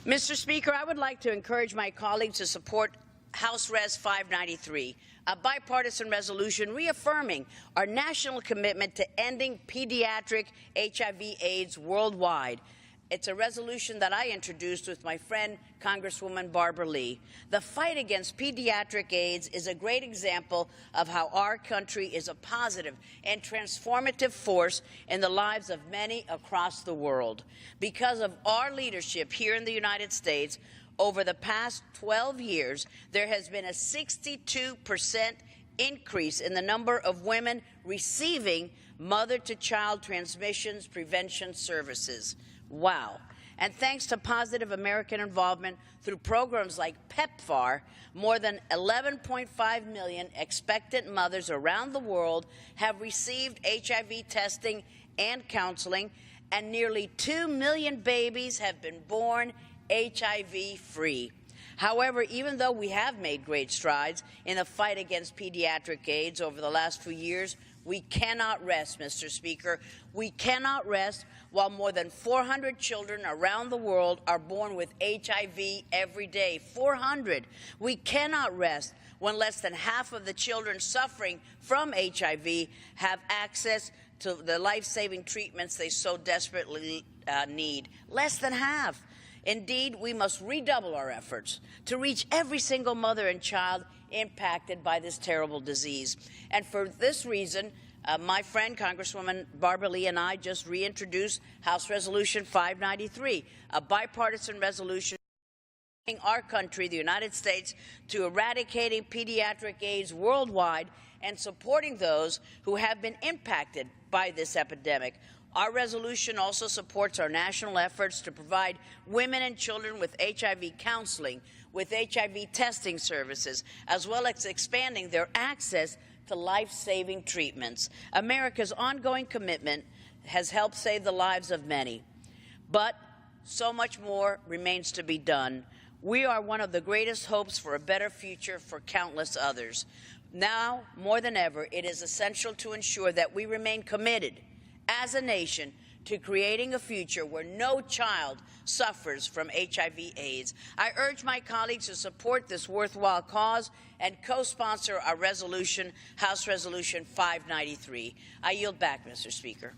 Mr. Speaker, I would like to encourage my colleagues to support House Res 593, a bipartisan resolution reaffirming our national commitment to ending pediatric HIV/AIDS worldwide. It's a resolution that I introduced with my friend, Congresswoman Barbara Lee. The fight against pediatric AIDS is a great example of how our country is a positive and transformative force in the lives of many across the world. Because of our leadership here in the United States, over the past 12 years, there has been a 62% increase in the number of women receiving mother-to-child transmissions prevention services. Wow. And thanks to positive American involvement through programs like PEPFAR, more than 11.5 million expectant mothers around the world have received HIV testing and counseling, and nearly 2 million babies have been born HIV-free. However, even though we have made great strides in the fight against pediatric AIDS over the last few years, we cannot rest, Mr. Speaker. We cannot rest while more than 400 children around the world are born with HIV every day. 400. We cannot rest when less than half of the children suffering from HIV have access to the life-saving treatments they so desperately need. Less than half. Indeed, we must redouble our efforts to reach every single mother and child impacted by this terrible disease. And for this reason, my friend, Congresswoman Barbara Lee, and I just reintroduced House Resolution 593, a bipartisan resolution our country, the United States, to eradicating pediatric AIDS worldwide and supporting those who have been impacted by this epidemic. Our resolution also supports our national efforts to provide women and children with HIV counseling, with HIV testing services, as well as expanding their access to life-saving treatments. America's ongoing commitment has helped save the lives of many, but so much more remains to be done. We are one of the greatest hopes for a better future for countless others. Now, more than ever, it is essential to ensure that we remain committed as a nation to creating a future where no child suffers from HIV/AIDS. I urge my colleagues to support this worthwhile cause and co-sponsor our resolution, House Resolution 593. I yield back, Mr. Speaker.